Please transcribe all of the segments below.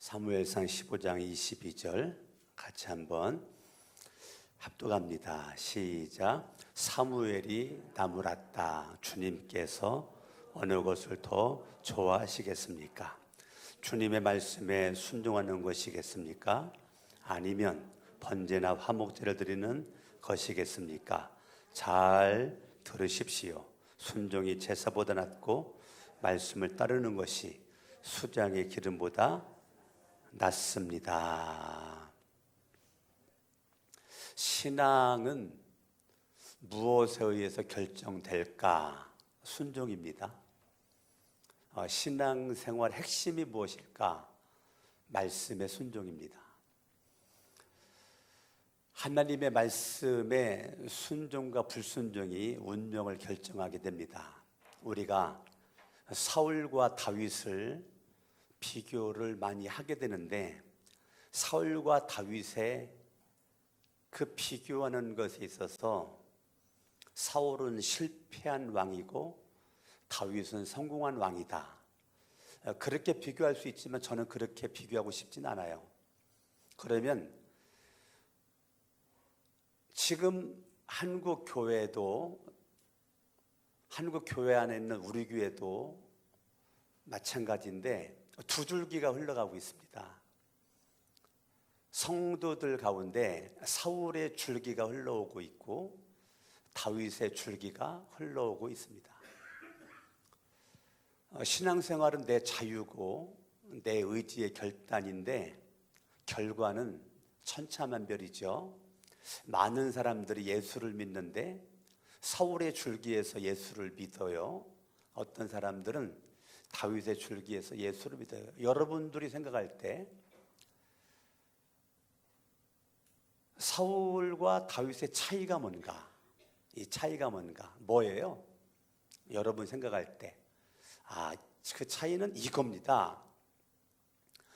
사무엘상 15장 22절 같이 한번 합독합니다. 시작. 사무엘이 나무랐다. 주님께서 어느 것을 더 좋아하시겠습니까? 주님의 말씀에 순종하는 것이겠습니까? 아니면 번제나 화목제를 드리는 것이겠습니까? 잘 들으십시오. 순종이 제사보다 낫고 말씀을 따르는 것이 수장의 기름보다 낫습니다. 신앙은 무엇에 의해서 결정될까? 순종입니다. 신앙생활 핵심이 무엇일까? 말씀의 순종입니다. 하나님의 말씀에 순종과 불순종이 운명을 결정하게 됩니다. 우리가 사울과 다윗을 비교를 많이 하게 되는데, 사울과 다윗의 그 비교하는 것에 있어서 사울은 실패한 왕이고 다윗은 성공한 왕이다, 그렇게 비교할 수 있지만 저는 그렇게 비교하고 싶진 않아요. 그러면 지금 한국 교회도, 한국 교회 안에 있는 우리 교회도 마찬가지인데 두 줄기가 흘러가고 있습니다. 성도들 가운데 사울의 줄기가 흘러오고 있고 다윗의 줄기가 흘러오고 있습니다. 신앙생활은 내 자유고 내 의지의 결단인데 결과는 천차만별이죠. 많은 사람들이 예수를 믿는데 사울의 줄기에서 예수를 믿어요. 어떤 사람들은 다윗의 줄기에서 예수를 믿어요. 여러분들이 생각할 때 사울과 다윗의 차이가 뭔가? 이 차이가 뭔가? 뭐예요? 여러분 생각할 때 그 차이는 이겁니다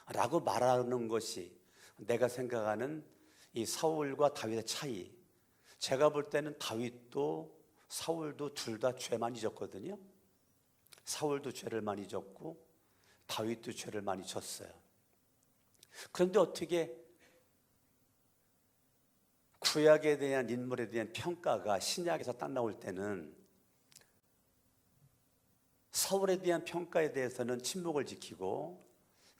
라고 말하는 것이 내가 생각하는 이 사울과 다윗의 차이. 제가 볼 때는 다윗도 사울도 둘 다 죄 많이 졌거든요. 사울도 죄를 많이 졌고 다윗도 죄를 많이 졌어요. 그런데 어떻게 구약에 대한 인물에 대한 평가가 신약에서 딱 나올 때는 사울에 대한 평가에 대해서는 침묵을 지키고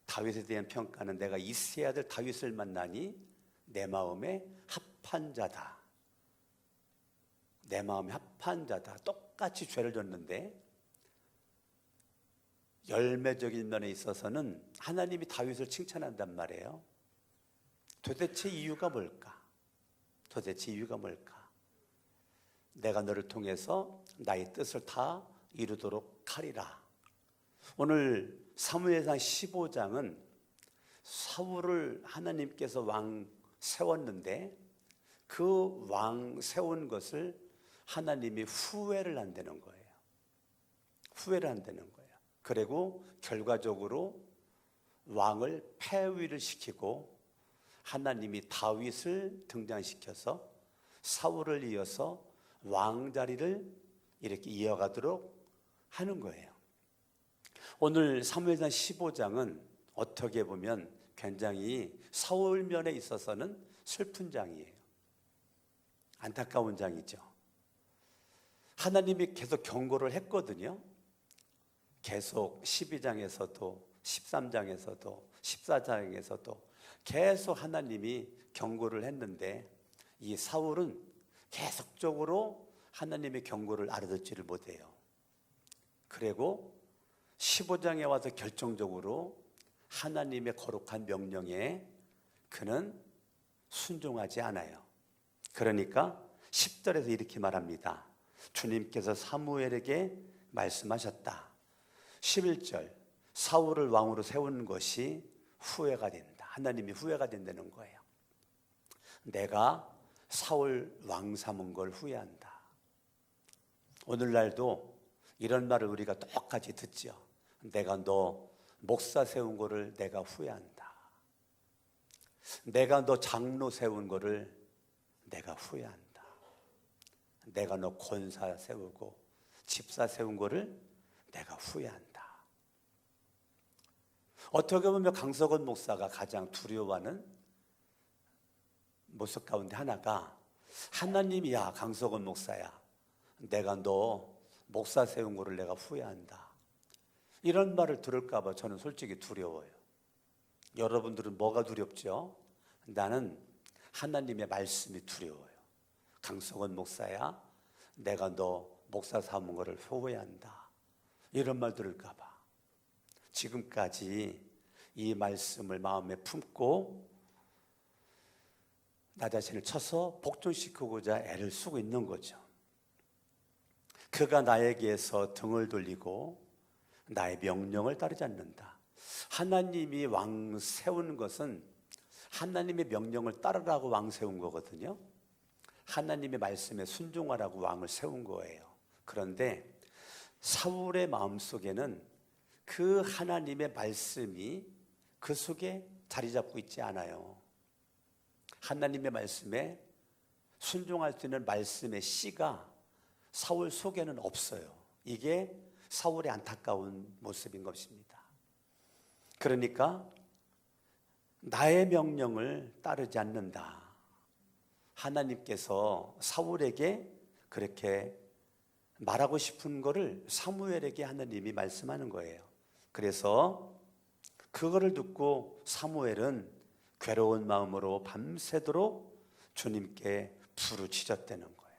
다윗에 대한 평가는 내가 이새의 아들 다윗을 만나니 내 마음에 합한 자다, 내 마음에 합한 자다. 똑같이 죄를 졌는데 열매적인 면에 있어서는 하나님이 다윗을 칭찬한단 말이에요. 도대체 이유가 뭘까? 도대체 이유가 뭘까? 내가 너를 통해서 나의 뜻을 다 이루도록 하리라. 오늘 사무엘상 15장은 사울을 하나님께서 왕 세웠는데 그 왕 세운 것을 하나님이 후회를 한다는 거예요. 후회를 한다는 거예요. 그리고 결과적으로 왕을 폐위를 시키고 하나님이 다윗을 등장시켜서 사울을 이어서 왕자리를 이렇게 이어가도록 하는 거예요. 오늘 사무엘상 15장은 어떻게 보면 굉장히 사울 면에 있어서는 슬픈 장이에요. 안타까운 장이죠. 하나님이 계속 경고를 했거든요. 계속 12장에서도 13장에서도 14장에서도 계속 하나님이 경고를 했는데 이 사울은 계속적으로 하나님의 경고를 알아듣지를 못해요. 그리고 15장에 와서 결정적으로 하나님의 거룩한 명령에 그는 순종하지 않아요. 그러니까 10절에서 이렇게 말합니다. 주님께서 사무엘에게 말씀하셨다. 11절, 사울을 왕으로 세운 것이 후회가 된다. 하나님이 후회가 된다는 거예요. 내가 사울 왕 삼은 걸 후회한다. 오늘날도 이런 말을 우리가 똑같이 듣죠. 내가 너 목사 세운 거를 내가 후회한다. 내가 너 장로 세운 거를 내가 후회한다. 내가 너 권사 세우고 집사 세운 거를 내가 후회한다. 어떻게 보면 강석원 목사가 가장 두려워하는 모습 가운데 하나가 하나님이 야 강석원 목사야 내가 너 목사 세운 거를 내가 후회한다 이런 말을 들을까 봐 저는 솔직히 두려워요. 여러분들은 뭐가 두렵죠? 나는 하나님의 말씀이 두려워요. 강석원 목사야 내가 너 목사 삼은 거를 후회한다 이런 말 들을까 봐 지금까지 이 말씀을 마음에 품고 나 자신을 쳐서 복종시키고자 애를 쓰고 있는 거죠. 그가 나에게서 등을 돌리고 나의 명령을 따르지 않는다. 하나님이 왕 세운 것은 하나님의 명령을 따르라고 왕 세운 거거든요. 하나님의 말씀에 순종하라고 왕을 세운 거예요. 그런데 사울의 마음속에는 그 하나님의 말씀이 그 속에 자리 잡고 있지 않아요. 하나님의 말씀에 순종할 수 있는 말씀의 씨가 사울 속에는 없어요. 이게 사울의 안타까운 모습인 것입니다. 그러니까 나의 명령을 따르지 않는다. 하나님께서 사울에게 그렇게 말하고 싶은 거를 사무엘에게 하나님이 말씀하는 거예요. 그래서 그거를 듣고 사무엘은 괴로운 마음으로 밤새도록 주님께 부르짖었다는 거예요.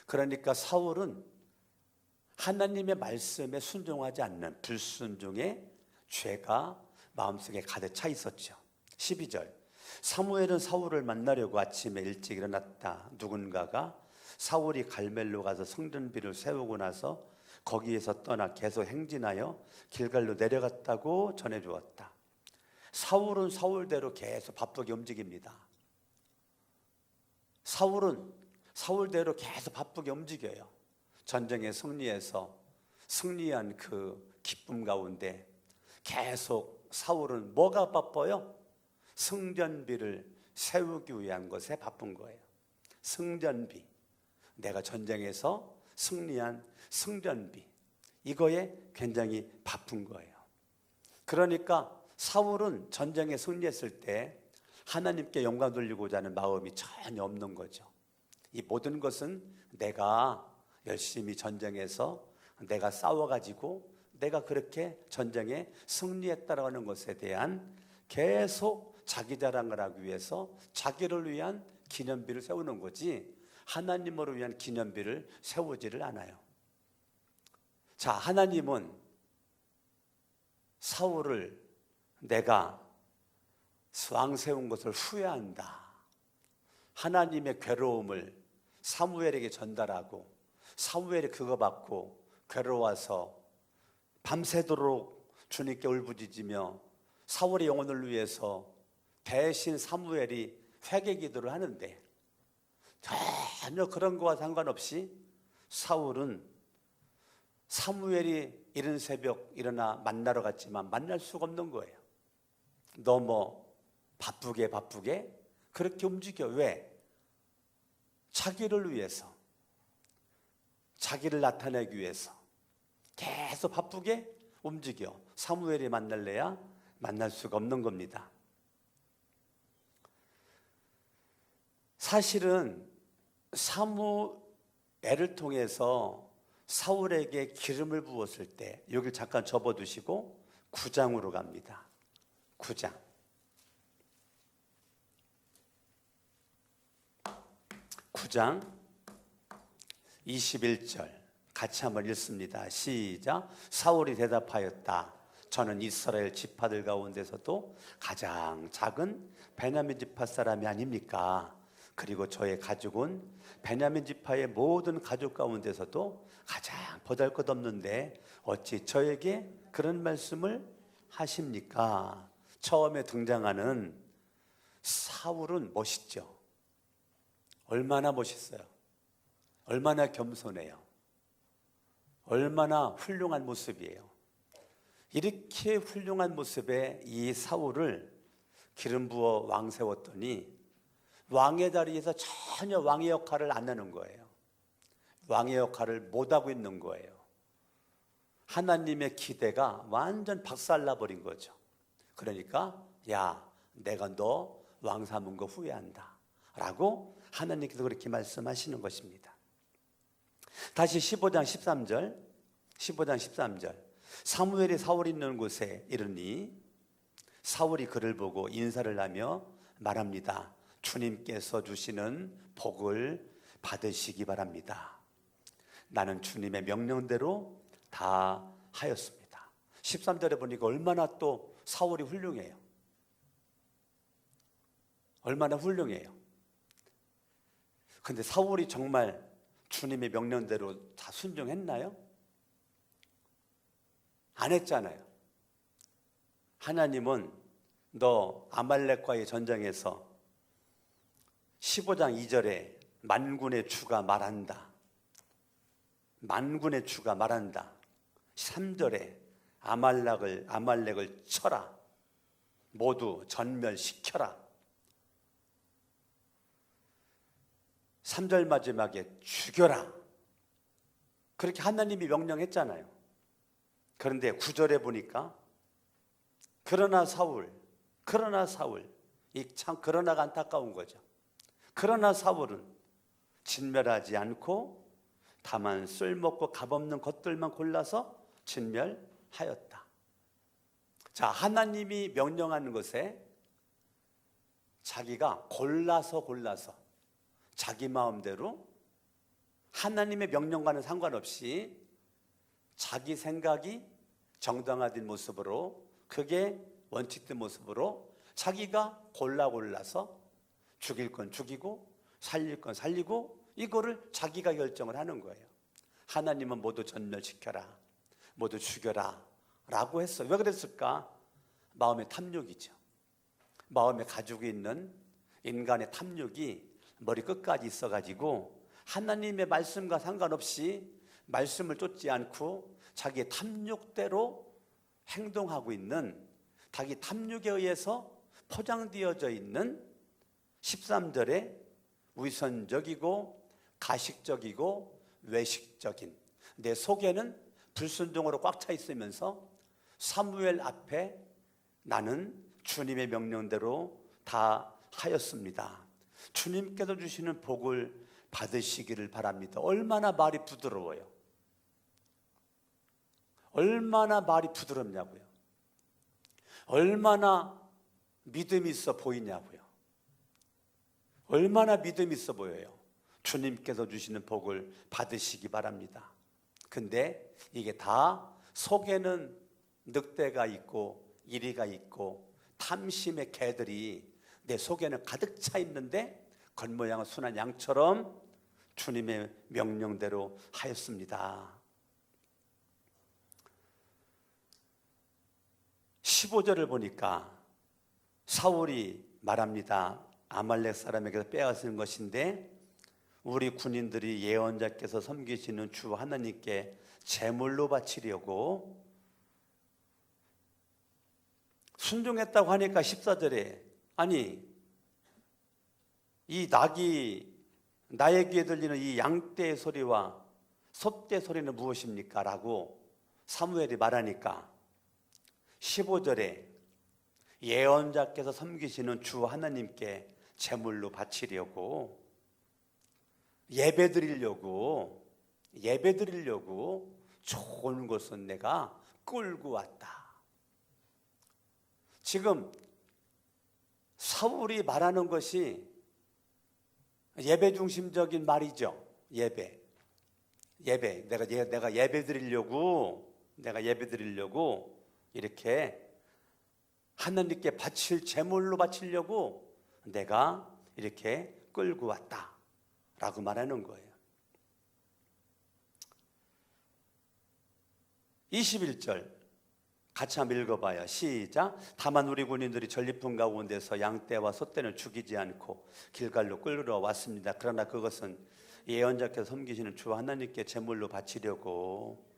그러니까 사울은 하나님의 말씀에 순종하지 않는 불순종의 죄가 마음속에 가득 차 있었죠. 12절 사무엘은 사울을 만나려고 아침에 일찍 일어났다. 누군가가 사울이 갈멜로 가서 성전비를 세우고 나서 거기에서 떠나 계속 행진하여 길갈로 내려갔다고 전해주었다. 사울은 사울대로 계속 바쁘게 움직입니다. 사울은 사울대로 계속 바쁘게 움직여요. 전쟁에 승리해서 승리한 그 기쁨 가운데 계속 사울은 뭐가 바빠요? 성전비를 세우기 위한 것에 바쁜 거예요. 성전비, 내가 전쟁에서 승리한 성전비, 이거에 굉장히 바쁜 거예요. 그러니까 사울은 전쟁에 승리했을 때 하나님께 영광 돌리고자 하는 마음이 전혀 없는 거죠. 이 모든 것은 내가 열심히 전쟁에서 내가 싸워가지고 내가 그렇게 전쟁에 승리했다라는 것에 대한 계속 자기 자랑을 하기 위해서 자기를 위한 기념비를 세우는 거지 하나님을 위한 기념비를 세우지를 않아요. 자, 하나님은 사울을 내가 왕 세운 것을 후회한다. 하나님의 괴로움을 사무엘에게 전달하고 사무엘이 그거 받고 괴로워서 밤새도록 주님께 울부짖으며 사울의 영혼을 위해서 대신 사무엘이 회개 기도를 하는데 전혀 그런 거와 상관없이 사울은 사무엘이 이른 새벽 일어나 만나러 갔지만 만날 수가 없는 거예요. 너무 바쁘게 그렇게 움직여. 왜? 자기를 위해서, 자기를 나타내기 위해서 계속 바쁘게 움직여. 사무엘이 만날래야 만날 수가 없는 겁니다. 사실은 사무엘을 통해서 사울에게 기름을 부었을 때, 여기를 잠깐 접어두시고 9장으로 갑니다. 9장. 9장 21절 같이 한번 읽습니다. 시작. 사울이 대답하였다. 저는 이스라엘 지파들 가운데서도 가장 작은 베냐민 지파 사람이 아닙니까? 그리고 저의 가족은 베냐민 지파의 모든 가족 가운데서도 가장 보잘것없는데 어찌 저에게 그런 말씀을 하십니까? 처음에 등장하는 사울은 멋있죠. 얼마나 멋있어요. 얼마나 겸손해요. 얼마나 훌륭한 모습이에요. 이렇게 훌륭한 모습의 이 사울을 기름 부어 왕 세웠더니 왕의 자리에서 전혀 왕의 역할을 안 하는 거예요. 왕의 역할을 못하고 있는 거예요. 하나님의 기대가 완전 박살나버린 거죠. 그러니까 야, 내가 너 왕 삼은 거 후회한다 라고 하나님께서 그렇게 말씀하시는 것입니다. 다시 15장 13절 사무엘이 사울 있는 곳에 이르니 사울이 그를 보고 인사를 하며 말합니다. 주님께서 주시는 복을 받으시기 바랍니다. 나는 주님의 명령대로 다 하였습니다. 13절에 보니까 얼마나 또 사울이 훌륭해요. 얼마나 훌륭해요. 근데 사울이 정말 주님의 명령대로 다 순종했나요? 안 했잖아요. 하나님은 너 아말렉과의 전쟁에서 15장 2절에 만군의 주가 말한다. 만군의 주가 말한다. 3절에 아말렉을 쳐라. 모두 전멸시켜라. 3절 마지막에 죽여라. 그렇게 하나님이 명령했잖아요. 그런데 9절에 보니까 그러나 사울 이 참 그러나가 안타까운 거죠. 그러나 사울은 진멸하지 않고 다만 쓸모없고 값없는 것들만 골라서 진멸하였다. 자, 하나님이 명령하는 것에 자기가 골라서 자기 마음대로 하나님의 명령과는 상관없이 자기 생각이 정당화된 모습으로, 그게 원칙된 모습으로 자기가 골라서 죽일 건 죽이고 살릴 건 살리고 이거를 자기가 결정을 하는 거예요. 하나님은 모두 전멸시켜라, 모두 죽여라 라고 했어요. 왜 그랬을까? 마음의 탐욕이죠. 마음에 가지고 있는 인간의 탐욕이 머리 끝까지 있어가지고 하나님의 말씀과 상관없이 말씀을 쫓지 않고 자기의 탐욕대로 행동하고 있는, 자기 탐욕에 의해서 포장되어져 있는 13절에 위선적이고 가식적이고 외식적인, 내 속에는 불순종으로 꽉 차 있으면서 사무엘 앞에 나는 주님의 명령대로 다 하였습니다. 주님께서 주시는 복을 받으시기를 바랍니다. 얼마나 말이 부드러워요. 얼마나 말이 부드럽냐고요. 얼마나 믿음이 있어 보이냐고요. 얼마나 믿음이 있어 보여요. 주님께서 주시는 복을 받으시기 바랍니다. 근데 이게 다 속에는 늑대가 있고 이리가 있고 탐심의 개들이 내 속에는 가득 차 있는데 겉모양은 순한 양처럼 주님의 명령대로 하였습니다. 15절을 보니까 사울이 말합니다. 아말렉 사람에게서 빼앗은 것인데 우리 군인들이 예언자께서 섬기시는 주 하나님께 제물로 바치려고 순종했다고 하니까 14절에 아니 이 낙이 나의 귀에 들리는 이 양떼의 소리와 솥대 소리는 무엇입니까? 라고 사무엘이 말하니까 15절에 예언자께서 섬기시는 주 하나님께 제물로 바치려고 예배드리려고 좋은 것은 내가 끌고 왔다. 지금 사울이 말하는 것이 예배 중심적인 말이죠. 예배. 내가 예배드리려고 이렇게 하나님께 바칠 제물로 바치려고 내가 이렇게 끌고 왔다 라고 말하는 거예요. 21절 같이 한번 읽어봐요. 시작. 다만 우리 군인들이 전리품 가운데서 양떼와 솥대는 죽이지 않고 길갈로 끌러 왔습니다. 그러나 그것은 예언자께서 섬기시는 주 하나님께 제물로 바치려고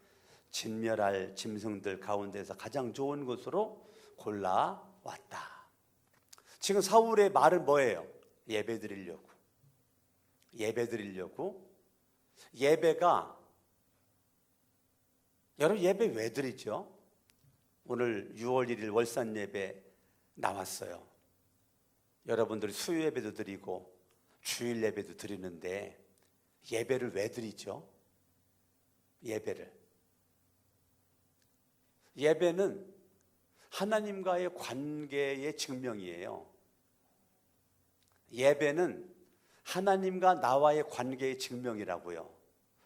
진멸할 짐승들 가운데서 가장 좋은 것으로 골라왔다. 지금 사울의 말은 뭐예요? 예배드리려고. 예배가 여러분 예배 왜 드리죠? 오늘 6월 1일 월산 예배 나왔어요. 여러분들이 수요 예배도 드리고 주일 예배도 드리는데 예배를 왜 드리죠? 예배는 하나님과의 관계의 증명이에요. 예배는 하나님과 나와의 관계의 증명이라고요.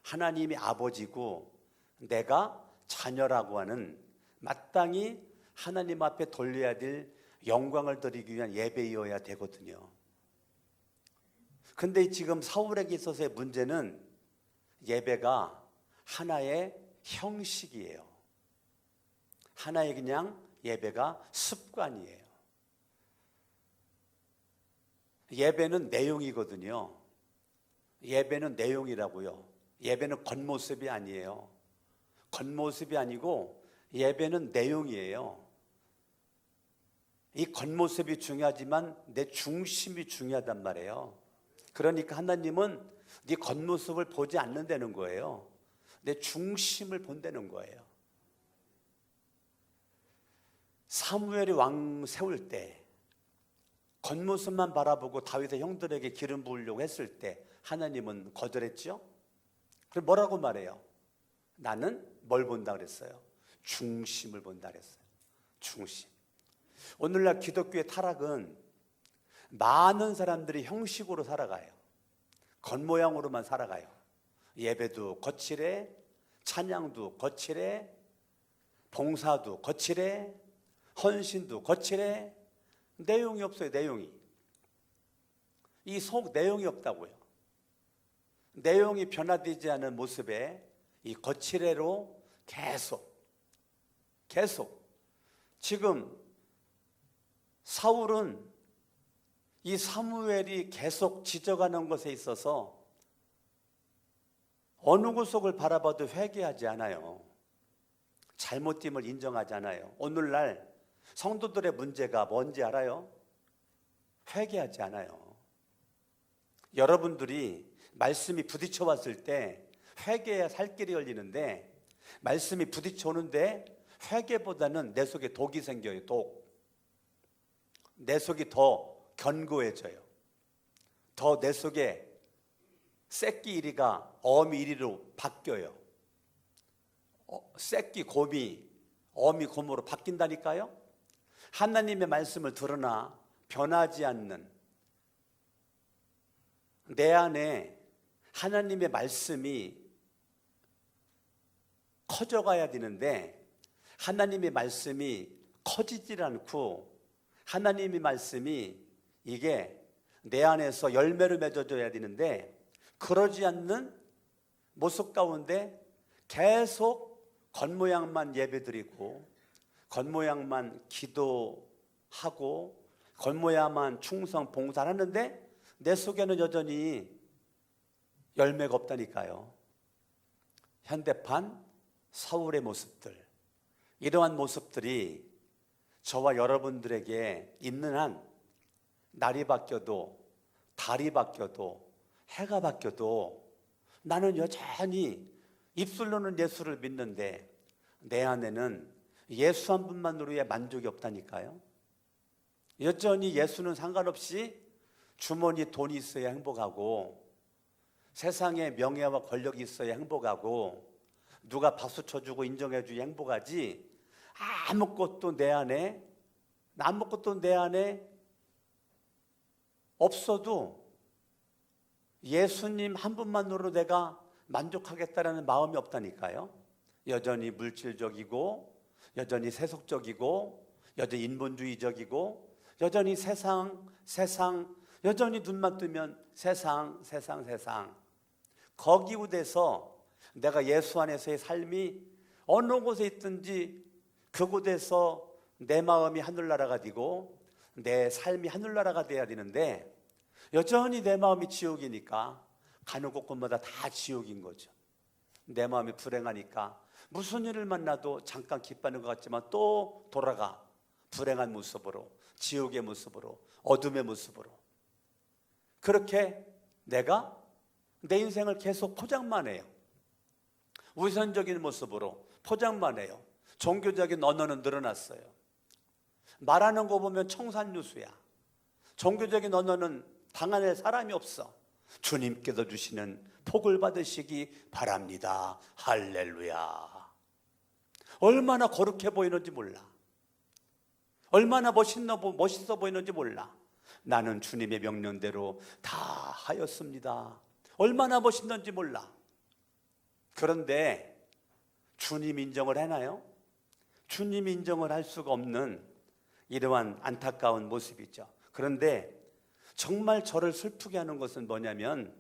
하나님이 아버지고 내가 자녀라고 하는 마땅히 하나님 앞에 돌려야 될 영광을 드리기 위한 예배이어야 되거든요. 근데 지금 사울에게 있어서의 문제는 예배가 하나의 형식이에요. 하나의 그냥 예배가 습관이에요. 예배는 내용이거든요. 예배는 내용이라고요. 예배는 겉모습이 아니에요. 겉모습이 아니고 예배는 내용이에요. 이 겉모습이 중요하지만 내 중심이 중요하단 말이에요. 그러니까 하나님은 네 겉모습을 보지 않는다는 거예요. 내 중심을 본다는 거예요. 사무엘이 왕 세울 때 겉모습만 바라보고 다윗의 형들에게 기름 부으려고 했을 때 하나님은 거절했죠. 그럼 뭐라고 말해요? 나는 뭘 본다 그랬어요? 중심을 본다 그랬어요. 중심. 오늘날 기독교의 타락은 많은 사람들이 형식으로 살아가요. 겉모양으로만 살아가요. 예배도 거칠해, 찬양도 거칠해, 봉사도 거칠해, 헌신도 거칠해. 내용이 없어요. 내용이. 이 속 내용이 없다고요. 내용이 변화되지 않은 모습에 이 거칠해로 계속 지금 사울은 이 사무엘이 계속 지적하는 것에 있어서 어느 구석을 바라봐도 회개하지 않아요. 잘못됨을 인정하지 않아요. 오늘날 성도들의 문제가 뭔지 알아요? 회개하지 않아요. 여러분들이 말씀이 부딪혀 왔을 때 회개해야 살 길이 열리는데 말씀이 부딪혀 오는데 회개보다는 내 속에 독이 생겨요. 독. 내 속이 더 견고해져요. 더 내 속에 새끼 이리가 어미 이리로 바뀌어요. 새끼 곰이 어미 곰으로 바뀐다니까요. 하나님의 말씀을 들으나 변하지 않는 내 안에 하나님의 말씀이 커져가야 되는데 하나님의 말씀이 커지질 않고 하나님의 말씀이 이게 내 안에서 열매를 맺어줘야 되는데 그러지 않는 모습 가운데 계속 겉모양만 예배드리고 겉모양만 기도하고 겉모양만 충성 봉사를 하는데 내 속에는 여전히 열매가 없다니까요. 현대판 사울의 모습들, 이러한 모습들이 저와 여러분들에게 있는 한 날이 바뀌어도 달이 바뀌어도 해가 바뀌어도 나는 여전히 입술로는 예수를 믿는데 내 안에는 예수 한 분만으로의 만족이 없다니까요. 여전히 예수는 상관없이 주머니에 돈이 있어야 행복하고 세상에 명예와 권력이 있어야 행복하고 누가 박수 쳐주고 인정해주야 행복하지 아무것도 내 안에 없어도 예수님 한 분만으로 내가 만족하겠다라는 마음이 없다니까요. 여전히 물질적이고 여전히 세속적이고 여전히 인본주의적이고 여전히 세상 여전히 눈만 뜨면 세상 거기에 대해서 내가 예수 안에서의 삶이 어느 곳에 있든지 그곳에서 내 마음이 하늘나라가 되고 내 삶이 하늘나라가 돼야 되는데 여전히 내 마음이 지옥이니까 가는 곳곳마다 다 지옥인 거죠. 내 마음이 불행하니까 무슨 일을 만나도 잠깐 기뻐하는 것 같지만 또 돌아가 불행한 모습으로 지옥의 모습으로 어둠의 모습으로 그렇게 내가 내 인생을 계속 포장만 해요. 우선적인 모습으로 포장만 해요. 종교적인 언어는 늘어났어요. 말하는 거 보면 청산유수야. 종교적인 언어는 당할 사람이 없어. 주님께서 주시는 복을 받으시기 바랍니다. 할렐루야. 얼마나 거룩해 보이는지 몰라. 얼마나 멋있어 보이는지 몰라. 나는 주님의 명령대로 다 하였습니다. 얼마나 멋있는지 몰라. 그런데 주님 인정을 하나요? 주님 인정을 할 수가 없는 이러한 안타까운 모습이죠. 그런데 정말 저를 슬프게 하는 것은 뭐냐면,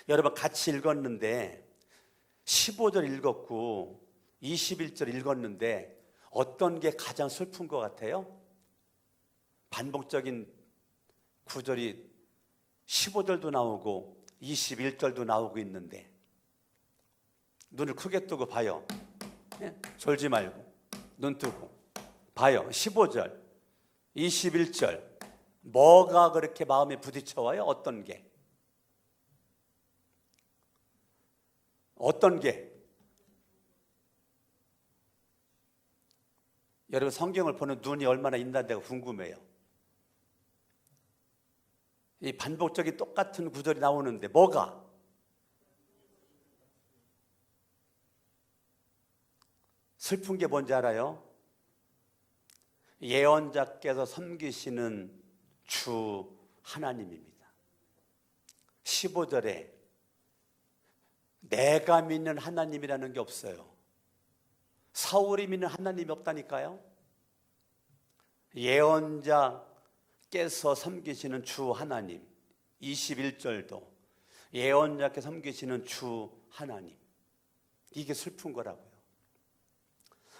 여러분 같이 읽었는데 15절 읽었고 21절 읽었는데 어떤 게 가장 슬픈 것 같아요? 반복적인 구절이 15절도 나오고 21절도 나오고 있는데 눈을 크게 뜨고 봐요. 졸지 말고 눈 뜨고 봐요. 15절, 21절 뭐가 그렇게 마음에 부딪혀와요? 어떤 게? 어떤 게? 여러분 성경을 보는 눈이 얼마나 있는지가 궁금해요. 이 반복적인 똑같은 구절이 나오는데 뭐가? 슬픈 게 뭔지 알아요? 예언자께서 섬기시는 주 하나님입니다. 15절에 내가 믿는 하나님이라는 게 없어요. 사울이 믿는 하나님이 없다니까요. 예언자께서 섬기시는 주 하나님. 21절도 예언자께 섬기시는 주 하나님. 이게 슬픈 거라고요.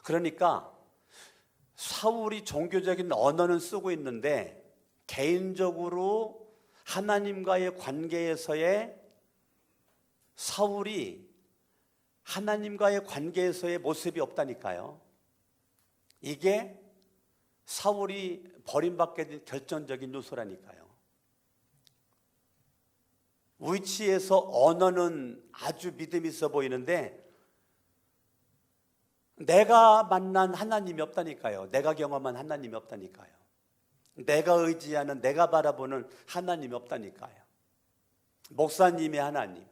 그러니까 사울이 종교적인 언어는 쓰고 있는데 개인적으로 하나님과의 관계에서의 사울이 하나님과의 관계에서의 모습이 없다니까요. 이게 사울이 버림받게 된 결정적인 요소라니까요. 위치에서 언어는 아주 믿음이 있어 보이는데 내가 만난 하나님이 없다니까요. 내가 경험한 하나님이 없다니까요. 내가 의지하는, 내가 바라보는 하나님이 없다니까요. 목사님의 하나님,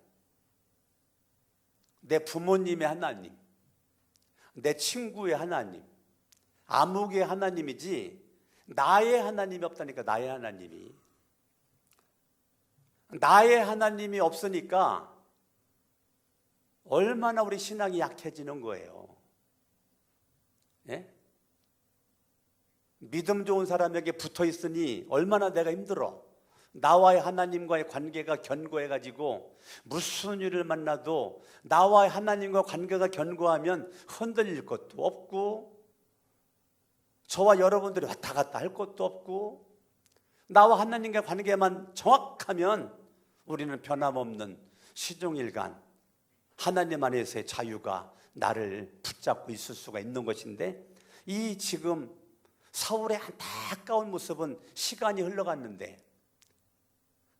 내 부모님의 하나님, 내 친구의 하나님, 아무개의 하나님이지 나의 하나님이 없다니까. 나의 하나님이. 나의 하나님이 없으니까 얼마나 우리 신앙이 약해지는 거예요. 예? 믿음 좋은 사람에게 붙어 있으니 얼마나 내가 힘들어. 나와의 하나님과의 관계가 견고해가지고 무슨 일을 만나도 나와의 하나님과 관계가 견고하면 흔들릴 것도 없고 저와 여러분들이 왔다 갔다 할 것도 없고 나와 하나님과 관계만 정확하면 우리는 변함없는 시종일관 하나님 안에서의 자유가 나를 붙잡고 있을 수가 있는 것인데, 이 지금 사울의 안타까운 모습은 시간이 흘러갔는데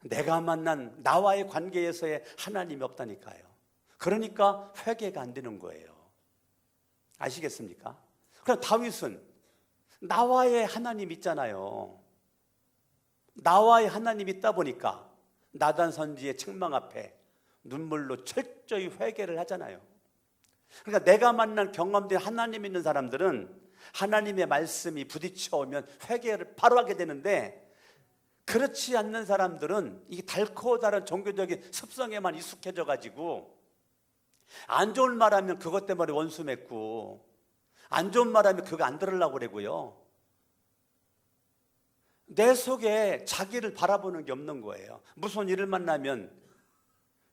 내가 만난 나와의 관계에서의 하나님이 없다니까요. 그러니까 회개가 안 되는 거예요. 아시겠습니까? 그럼 다윗은 나와의 하나님 있잖아요. 나와의 하나님이 있다 보니까 나단 선지의 책망 앞에 눈물로 철저히 회개를 하잖아요. 그러니까 내가 만난 경험된 하나님 있는 사람들은 하나님의 말씀이 부딪혀오면 회개를 바로 하게 되는데, 그렇지 않는 사람들은 이 달고 다른 종교적인 습성에만 익숙해져 가지고 안 좋은 말하면 그것 때문에 원수 맺고 안 좋은 말하면 그거 안 들으려고 그러고요. 내 속에 자기를 바라보는 게 없는 거예요. 무슨 일을 만나면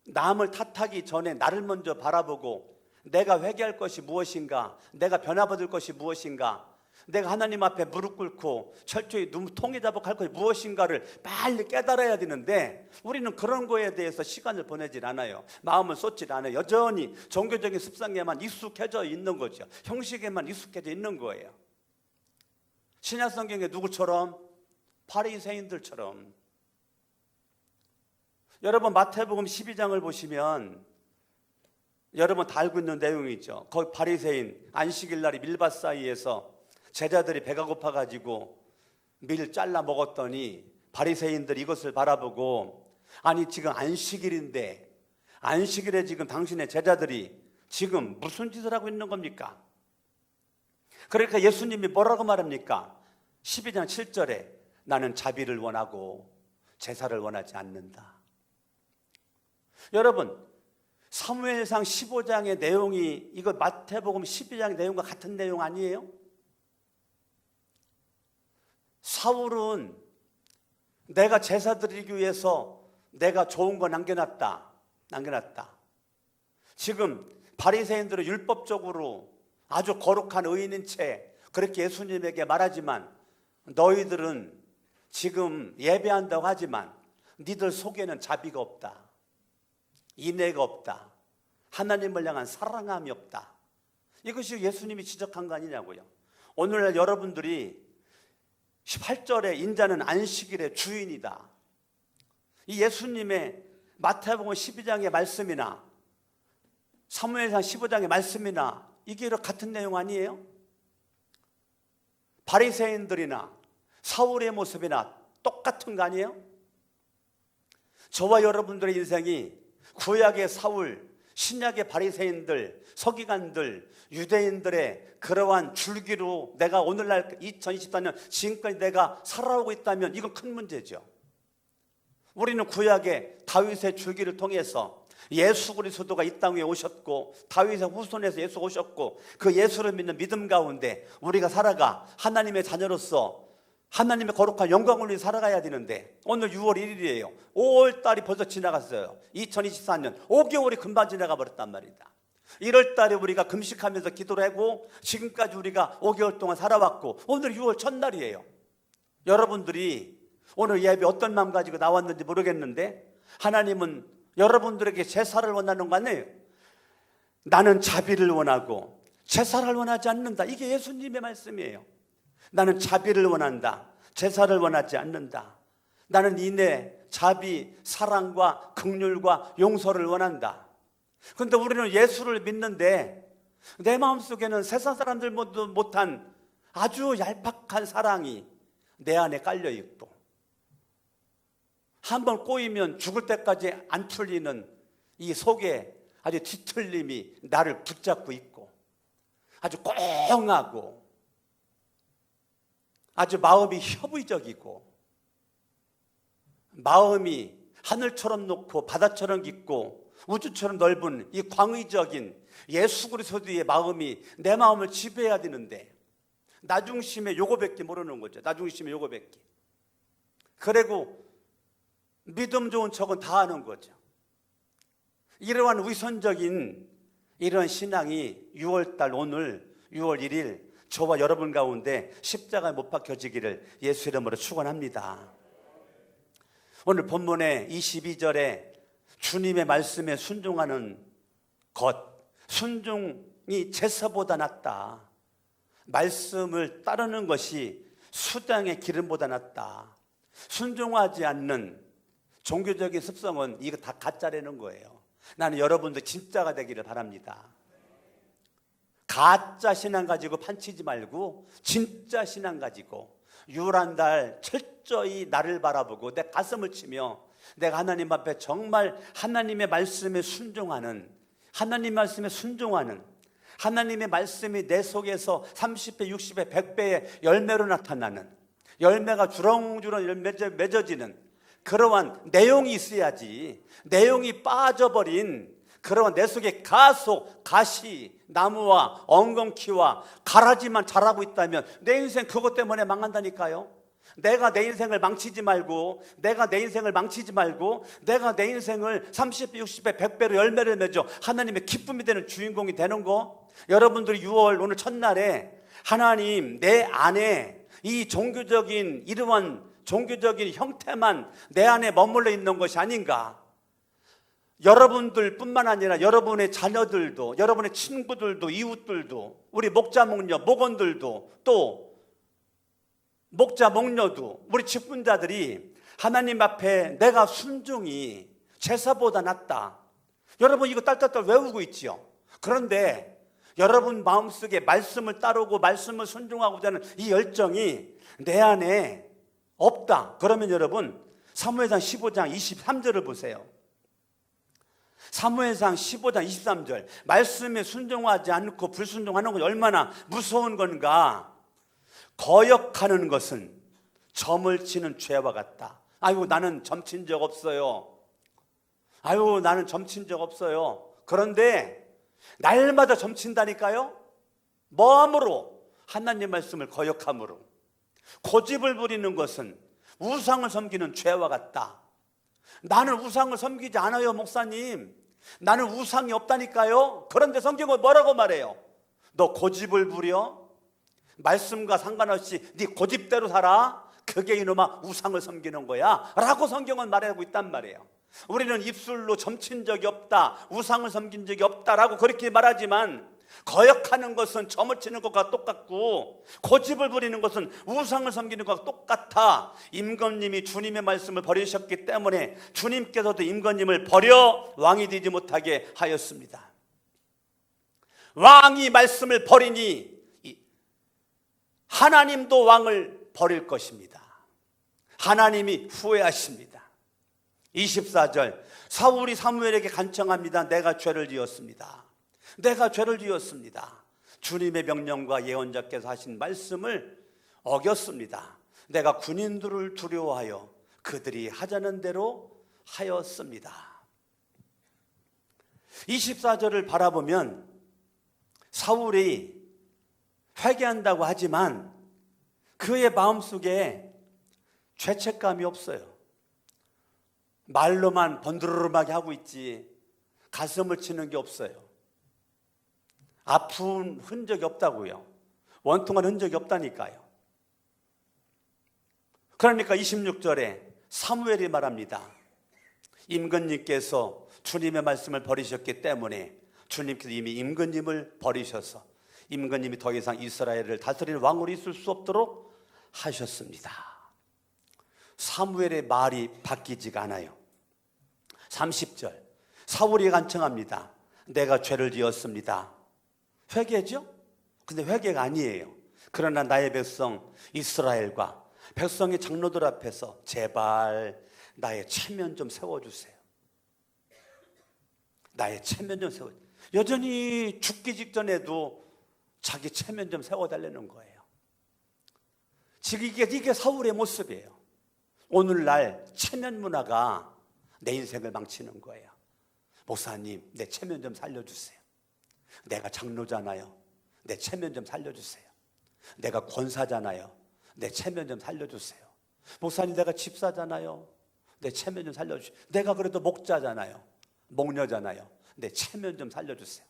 남을 탓하기 전에 나를 먼저 바라보고 내가 회개할 것이 무엇인가, 내가 변화받을 것이 무엇인가, 내가 하나님 앞에 무릎 꿇고 철저히 통해 자복할 것이 무엇인가를 빨리 깨달아야 되는데 우리는 그런 거에 대해서 시간을 보내질 않아요. 마음을 쏟질 않아요. 여전히 종교적인 습성에만 익숙해져 있는 거죠. 형식에만 익숙해져 있는 거예요. 신약 성경에 누구처럼? 바리새인들처럼. 여러분 마태복음 12장을 보시면 여러분 다 알고 있는 내용이죠. 거기 바리새인 안식일 날이 밀밭 사이에서 제자들이 배가 고파가지고 밀 잘라 먹었더니 바리새인들이 이것을 바라보고, 아니 지금 안식일인데 안식일에 지금 당신의 제자들이 지금 무슨 짓을 하고 있는 겁니까? 그러니까 예수님이 뭐라고 말합니까? 12장 7절에 나는 자비를 원하고 제사를 원하지 않는다. 여러분, 사무엘상 15장의 내용이 이거 마태복음 12장의 내용과 같은 내용 아니에요? 사울은 내가 제사 드리기 위해서 내가 좋은 거 남겨놨다. 지금 바리새인들은 율법적으로 아주 거룩한 의인인 채 그렇게 예수님에게 말하지만, 너희들은 지금 예배한다고 하지만 니들 속에는 자비가 없다, 인애가 없다, 하나님을 향한 사랑함이 없다. 이것이 예수님이 지적한 거 아니냐고요. 오늘날 여러분들이 18절에 인자는 안식일의 주인이다, 이 예수님의 마태복음 12장의 말씀이나 사무엘상 15장의 말씀이나 이게 같은 내용 아니에요? 바리새인들이나 사울의 모습이나 똑같은 거 아니에요? 저와 여러분들의 인생이 구약의 사울, 신약의 바리새인들, 서기관들, 유대인들의 그러한 줄기로 내가 오늘날 2024년 지금까지 내가 살아오고 있다면 이건 큰 문제죠. 우리는 구약의 다윗의 줄기를 통해서 예수 그리스도가 이 땅에 오셨고, 다윗의 후손에서 예수가 오셨고, 그 예수를 믿는 믿음 가운데 우리가 살아가 하나님의 자녀로서 하나님의 거룩한 영광을 위해 살아가야 되는데, 오늘 6월 1일이에요 5월달이 벌써 지나갔어요. 2024년 5개월이 금방 지나가 버렸단 말이다. 1월달에 우리가 금식하면서 기도를 하고 지금까지 우리가 5개월 동안 살아왔고, 오늘 6월 첫날이에요. 여러분들이 오늘 예배 어떤 마음 가지고 나왔는지 모르겠는데, 하나님은 여러분들에게 제사를 원하는 거 아니에요? 나는 자비를 원하고 제사를 원하지 않는다. 이게 예수님의 말씀이에요. 나는 자비를 원한다, 제사를 원하지 않는다. 나는 인애, 자비, 사랑과 긍휼과 용서를 원한다. 그런데 우리는 예수를 믿는데 내 마음속에는 세상 사람들 모두 못한 아주 얄팍한 사랑이 내 안에 깔려있고, 한번 꼬이면 죽을 때까지 안 풀리는 이 속에 아주 뒤틀림이 나를 붙잡고 있고, 아주 꽁하고 아주 마음이 협의적이고, 마음이 하늘처럼 높고 바다처럼 깊고 우주처럼 넓은 이 광의적인 예수 그리스도의 마음이 내 마음을 지배해야 되는데, 나 중심의 요거밖에 모르는 거죠. 나 중심의 요거밖에. 그리고 믿음 좋은 척은 다 하는 거죠. 이러한 위선적인 이런 신앙이 6월달 오늘 6월 1일 저와 여러분 가운데 십자가에 못 박혀지기를 예수 이름으로 축원합니다. 오늘 본문의 22절에 주님의 말씀에 순종하는 것, 순종이 제사보다 낫다, 말씀을 따르는 것이 수당의 기름보다 낫다, 순종하지 않는 종교적인 습성은 이거 다 가짜라는 거예요. 나는 여러분들 진짜가 되기를 바랍니다. 가짜 신앙 가지고 판치지 말고 진짜 신앙 가지고 유월한 달 철저히 나를 바라보고 내 가슴을 치며 내가 하나님 앞에 정말 하나님의 말씀에 순종하는, 하나님 말씀에 순종하는, 하나님의 말씀이 내 속에서 30배, 60배, 100배의 열매로 나타나는, 열매가 주렁주렁 맺어지는 그러한 내용이 있어야지, 내용이 빠져버린 그러한 내 속에 가속, 가시, 나무와 엉겅퀴와 가라지만 자라고 있다면 내 인생 그것 때문에 망한다니까요. 내가 내 인생을 망치지 말고, 내가 내 인생을 30배, 60배, 100배로 열매를 맺어 하나님의 기쁨이 되는 주인공이 되는 거, 여러분들이 6월 오늘 첫날에 하나님 내 안에 이 종교적인 이러한 종교적인 형태만 내 안에 머물러 있는 것이 아닌가. 여러분들 뿐만 아니라 여러분의 자녀들도, 여러분의 친구들도, 이웃들도, 우리 목자, 목녀, 목원들도, 또 목자, 목녀도, 우리 직분자들이 하나님 앞에 내가 순종이 제사보다 낫다, 여러분 이거 딸딸딸 외우고 있지요. 그런데 여러분 마음속에 말씀을 따르고 말씀을 순종하고자 하는 이 열정이 내 안에 없다. 그러면 여러분 사무엘상 15장 23절을 보세요. 사무엘상 15장 23절, 말씀에 순종하지 않고 불순종하는 것이 얼마나 무서운 건가. 거역하는 것은 점을 치는 죄와 같다. 아유, 나는 점친 적 없어요. 아유, 나는 점친 적 없어요. 그런데 날마다 점친다니까요. 뭐함으로? 하나님 말씀을 거역함으로. 고집을 부리는 것은 우상을 섬기는 죄와 같다. 나는 우상을 섬기지 않아요, 목사님. 나는 우상이 없다니까요. 그런데 성경은 뭐라고 말해요? 너 고집을 부려? 말씀과 상관없이 네 고집대로 살아? 그게 이놈아 우상을 섬기는 거야 라고 성경은 말하고 있단 말이에요. 우리는 입술로 점친 적이 없다, 우상을 섬긴 적이 없다라고 그렇게 말하지만 거역하는 것은 점을 치는 것과 똑같고 고집을 부리는 것은 우상을 섬기는 것과 똑같아. 임금님이 주님의 말씀을 버리셨기 때문에 주님께서도 임금님을 버려 왕이 되지 못하게 하였습니다. 왕이 말씀을 버리니 하나님도 왕을 버릴 것입니다. 하나님이 후회하십니다. 24절, 사울이 사무엘에게 간청합니다. 내가 죄를 지었습니다. 내가 죄를 지었습니다. 주님의 명령과 예언자께서 하신 말씀을 어겼습니다. 내가 군인들을 두려워하여 그들이 하자는 대로 하였습니다. 24절을 바라보면 사울이 회개한다고 하지만 그의 마음속에 죄책감이 없어요. 말로만 번드르르하게 하고 있지 가슴을 치는 게 없어요. 아픈 흔적이 없다고요. 원통한 흔적이 없다니까요. 그러니까 26절에 사무엘이 말합니다. 임금님께서 주님의 말씀을 버리셨기 때문에 주님께서 이미 임금님을 버리셔서 임금님이 더 이상 이스라엘을 다스리는 왕으로 있을 수 없도록 하셨습니다. 사무엘의 말이 바뀌지가 않아요. 30절, 사울이 간청합니다. 내가 죄를 지었습니다. 회개죠? 근데 회개가 아니에요. 그러나 나의 백성 이스라엘과 백성의 장로들 앞에서 제발 나의 체면 좀 세워주세요. 나의 체면 좀 세워주세요. 여전히 죽기 직전에도 자기 체면 좀 세워달라는 거예요. 지금 이게 사울의 모습이에요. 오늘날 체면 문화가 내 인생을 망치는 거예요. 목사님, 내 체면 좀 살려주세요. 내가 장로잖아요. 내 체면 좀 살려주세요. 내가 권사잖아요. 내 체면 좀 살려주세요. 목사님, 내가 집사잖아요. 내 체면 좀 살려주세요. 내가 그래도 목자잖아요. 목녀잖아요. 내 체면 좀 살려주세요.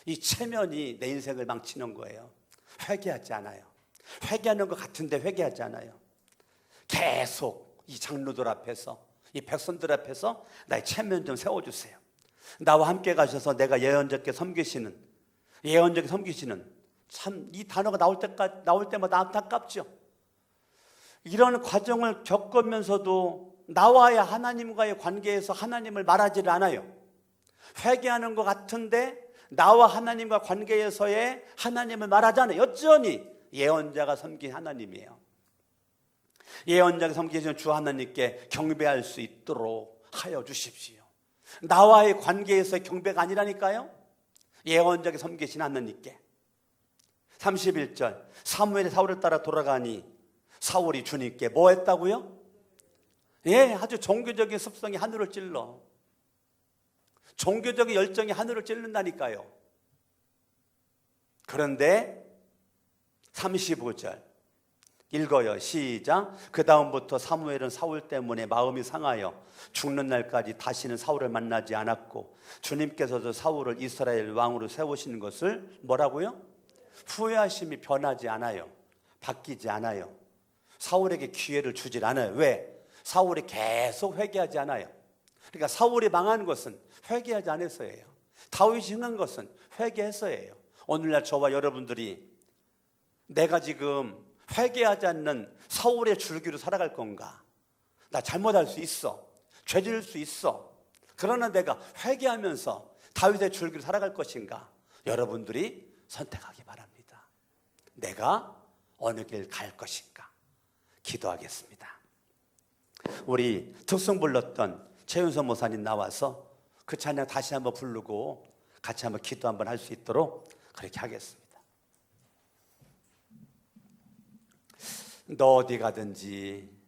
이 체면이 내 인생을 망치는 거예요. 회개하지 않아요. 회개하는 것 같은데 회개하지 않아요. 계속 이 장로들 앞에서, 이 백성들 앞에서 나의 체면 좀 세워주세요. 나와 함께 가셔서 내가 예언자께 섬기시는, 참 이 단어가 나올 때마다 안타깝죠. 이런 과정을 겪으면서도 나와의 하나님과의 관계에서 하나님을 말하지를 않아요. 회개하는 것 같은데 나와 하나님과 관계에서의 하나님을 말하잖아요. 여전히 예언자가 섬긴 하나님이에요. 예언자가 섬기시는 주 하나님께 경배할 수 있도록 하여 주십시오. 나와의 관계에서의 경배가 아니라니까요. 예언자가 섬기신 하나님께. 31절, 사무엘이 사울을 따라 돌아가니 사울이 주님께 뭐 했다고요? 예, 아주 종교적인 습성이 하늘을 찔러. 종교적인 열정이 하늘을 찔른다니까요. 그런데 35절 읽어요. 시작. 그 다음부터 사무엘은 사울 때문에 마음이 상하여 죽는 날까지 다시는 사울을 만나지 않았고 주님께서도 사울을 이스라엘 왕으로 세우시는 것을 뭐라고요? 후회하심이 변하지 않아요. 바뀌지 않아요. 사울에게 기회를 주질 않아요. 왜? 사울이 계속 회개하지 않아요. 그러니까 사울이 망한 것은 회개하지 않아서예요. 다윗이 흥한 것은 회개해서예요. 오늘날 저와 여러분들이 내가 지금 회개하지 않는 사울의 줄기로 살아갈 건가? 나 잘못할 수 있어. 죄 지을 수 있어. 그러나 내가 회개하면서 다윗의 줄기로 살아갈 것인가? 여러분들이 선택하기 바랍니다. 내가 어느 길 갈 것인가? 기도하겠습니다. 우리 특송 불렀던 최윤선 목사님 나와서 그 찬양 다시 한번 부르고 같이 한번 기도 한번 할 수 있도록 그렇게 하겠습니다. 너 어디 가든지